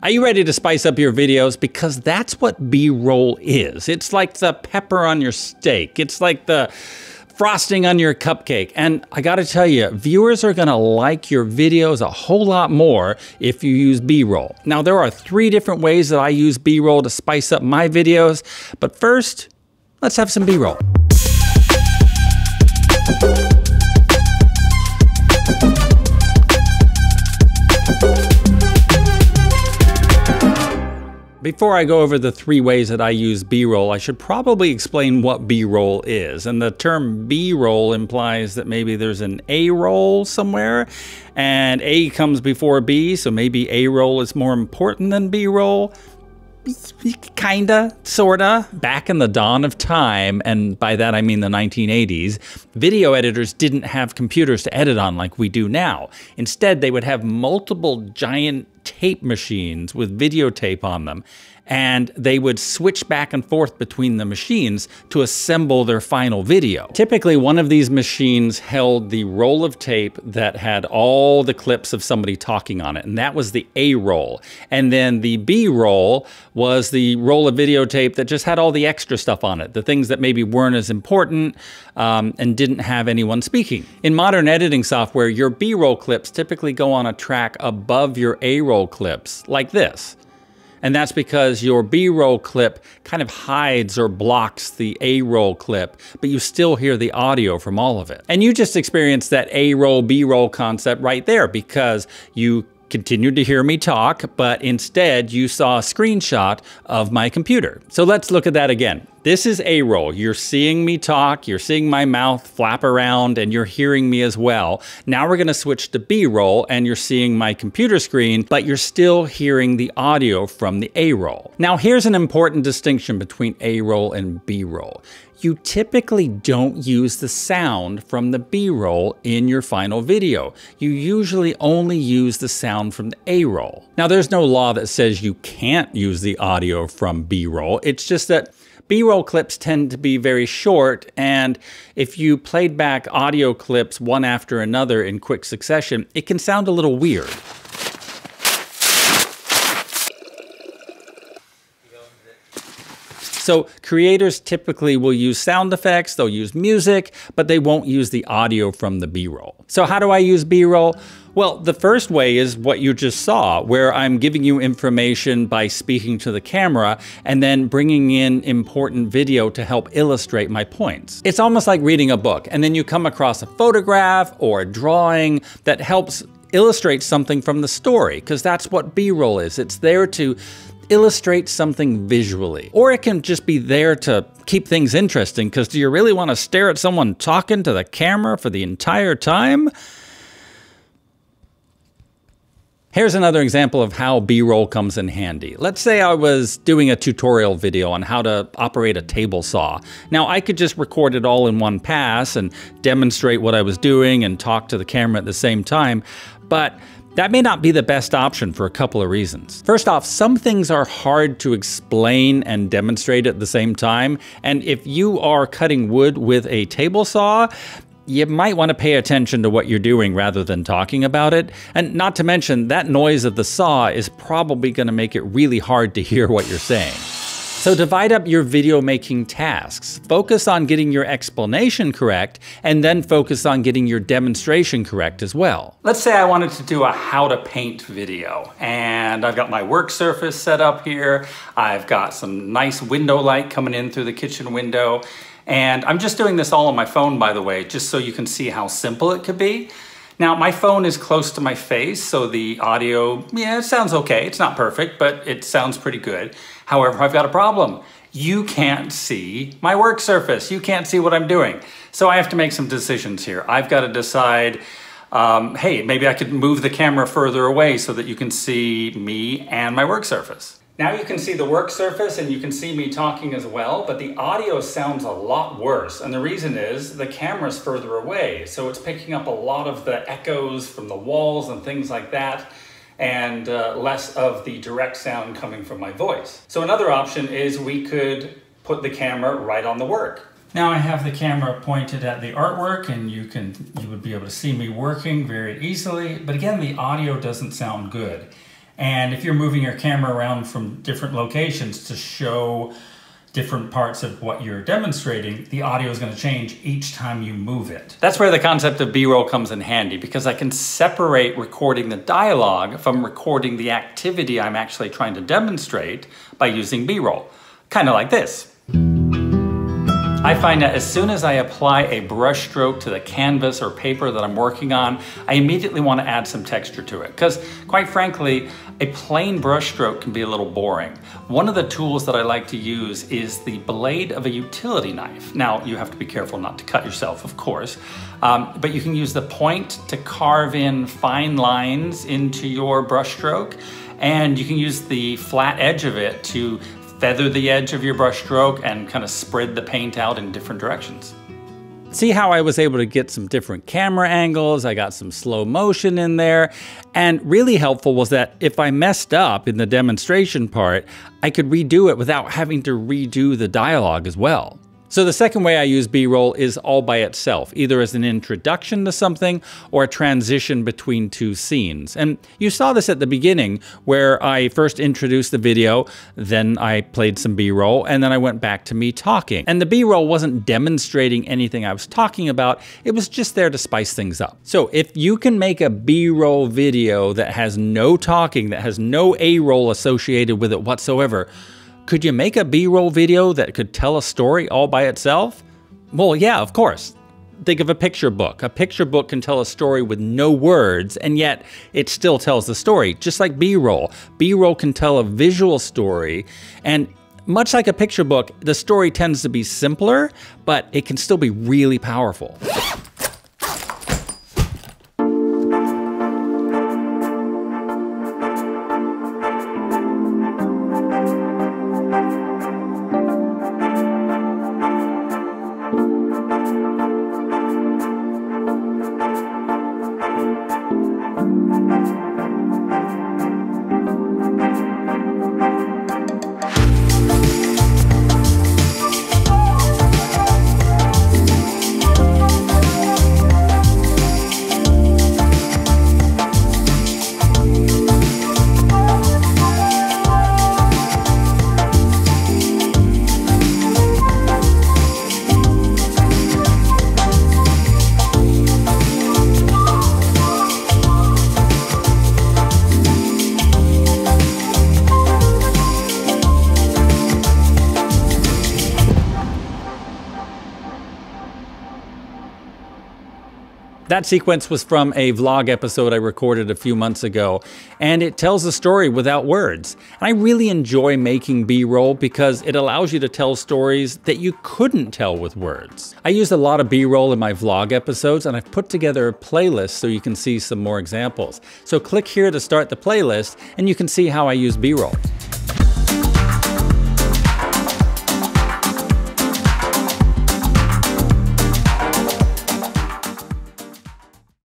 Are you ready to spice up your videos? Because that's what B-roll is. It's like the pepper on your steak. It's like the frosting on your cupcake. And I gotta tell you, viewers are gonna like your videos a whole lot more if you use B-roll. Now, there are 3 different ways that I use B-roll to spice up my videos, but first, let's have some B-roll. Before I go over the 3 ways that I use B-roll, I should probably explain what B-roll is. And the term B-roll implies that maybe there's an A-roll somewhere, and A comes before B, so maybe A-roll is more important than B-roll. Kinda, sorta. Back in the dawn of time, and by that I mean the 1980s, video editors didn't have computers to edit on like we do now. Instead, they would have multiple giant tape machines with videotape on them, and they would switch back and forth between the machines to assemble their final video. Typically, one of these machines held the roll of tape that had all the clips of somebody talking on it, and that was the A-roll. And then the B-roll was the roll of videotape that just had all the extra stuff on it, the things that maybe weren't as important and didn't have anyone speaking. In modern editing software, your B-roll clips typically go on a track above your A-roll clips, like this. And that's because your B-roll clip kind of hides or blocks the A-roll clip, but you still hear the audio from all of it. And you just experienced that A-roll, B-roll concept right there, because you continued to hear me talk, but instead you saw a screenshot of my computer. So let's look at that again. This is A-roll. You're seeing me talk, you're seeing my mouth flap around, and you're hearing me as well. Now we're gonna switch to B-roll, and you're seeing my computer screen, but you're still hearing the audio from the A-roll. Now here's an important distinction between A-roll and B-roll. You typically don't use the sound from the B-roll in your final video. You usually only use the sound from the A-roll. Now there's no law that says you can't use the audio from B-roll. It's just that B-roll clips tend to be very short, and if you played back audio clips one after another in quick succession, it can sound a little weird. So creators typically will use sound effects, they'll use music, but they won't use the audio from the B-roll. So how do I use B-roll? Well, the first way is what you just saw, where I'm giving you information by speaking to the camera and then bringing in important video to help illustrate my points. It's almost like reading a book, and then you come across a photograph or a drawing that helps illustrate something from the story, because that's what B-roll is. It's there to illustrate something visually. Or it can just be there to keep things interesting, because do you really want to stare at someone talking to the camera for the entire time? Here's another example of how B-roll comes in handy. Let's say I was doing a tutorial video on how to operate a table saw. Now I could just record it all in one pass and demonstrate what I was doing and talk to the camera at the same time, but that may not be the best option for a couple of reasons. First off, some things are hard to explain and demonstrate at the same time, and if you are cutting wood with a table saw, you might want to pay attention to what you're doing rather than talking about it. And not to mention, that noise of the saw is probably going to make it really hard to hear what you're saying. So divide up your video making tasks. Focus on getting your explanation correct, and then focus on getting your demonstration correct as well. Let's say I wanted to do a how to paint video, and I've got my work surface set up here. I've got some nice window light coming in through the kitchen window. And I'm just doing this all on my phone, by the way, just so you can see how simple it could be. Now, my phone is close to my face, so the audio, yeah, it sounds okay. It's not perfect, but it sounds pretty good. However, I've got a problem. You can't see my work surface. You can't see what I'm doing. So I have to make some decisions here. I've got to decide, hey, maybe I could move the camera further away so that you can see me and my work surface. Now you can see the work surface and you can see me talking as well, but the audio sounds a lot worse. And the reason is the camera's further away, so it's picking up a lot of the echoes from the walls and things like that, and less of the direct sound coming from my voice. So another option is we could put the camera right on the work. Now I have the camera pointed at the artwork, and you would be able to see me working very easily, but again, the audio doesn't sound good. And if you're moving your camera around from different locations to show different parts of what you're demonstrating, the audio is going to change each time you move it. That's where the concept of B-roll comes in handy, because I can separate recording the dialogue from recording the activity I'm actually trying to demonstrate by using B-roll. Kind of like this. I find that as soon as I apply a brush stroke to the canvas or paper that I'm working on, I immediately want to add some texture to it. Because quite frankly, a plain brush stroke can be a little boring. One of the tools that I like to use is the blade of a utility knife. Now, you have to be careful not to cut yourself, of course, but you can use the point to carve in fine lines into your brush stroke, and you can use the flat edge of it to feather the edge of your brush stroke and kind of spread the paint out in different directions. See how I was able to get some different camera angles, I got some slow motion in there, and really helpful was that if I messed up in the demonstration part, I could redo it without having to redo the dialogue as well. So the second way I use B-roll is all by itself, either as an introduction to something or a transition between two scenes. And you saw this at the beginning where I first introduced the video, then I played some B-roll, and then I went back to me talking. And the B-roll wasn't demonstrating anything I was talking about, it was just there to spice things up. So if you can make a B-roll video that has no talking, that has no A-roll associated with it whatsoever, could you make a B-roll video that could tell a story all by itself? Well, yeah, of course. Think of a picture book. A picture book can tell a story with no words, and yet it still tells the story, just like B-roll. B-roll can tell a visual story, and much like a picture book, the story tends to be simpler, but it can still be really powerful. That sequence was from a vlog episode I recorded a few months ago, and it tells a story without words. And I really enjoy making B-roll because it allows you to tell stories that you couldn't tell with words. I use a lot of B-roll in my vlog episodes, and I've put together a playlist so you can see some more examples. So click here to start the playlist, and you can see how I use B-roll.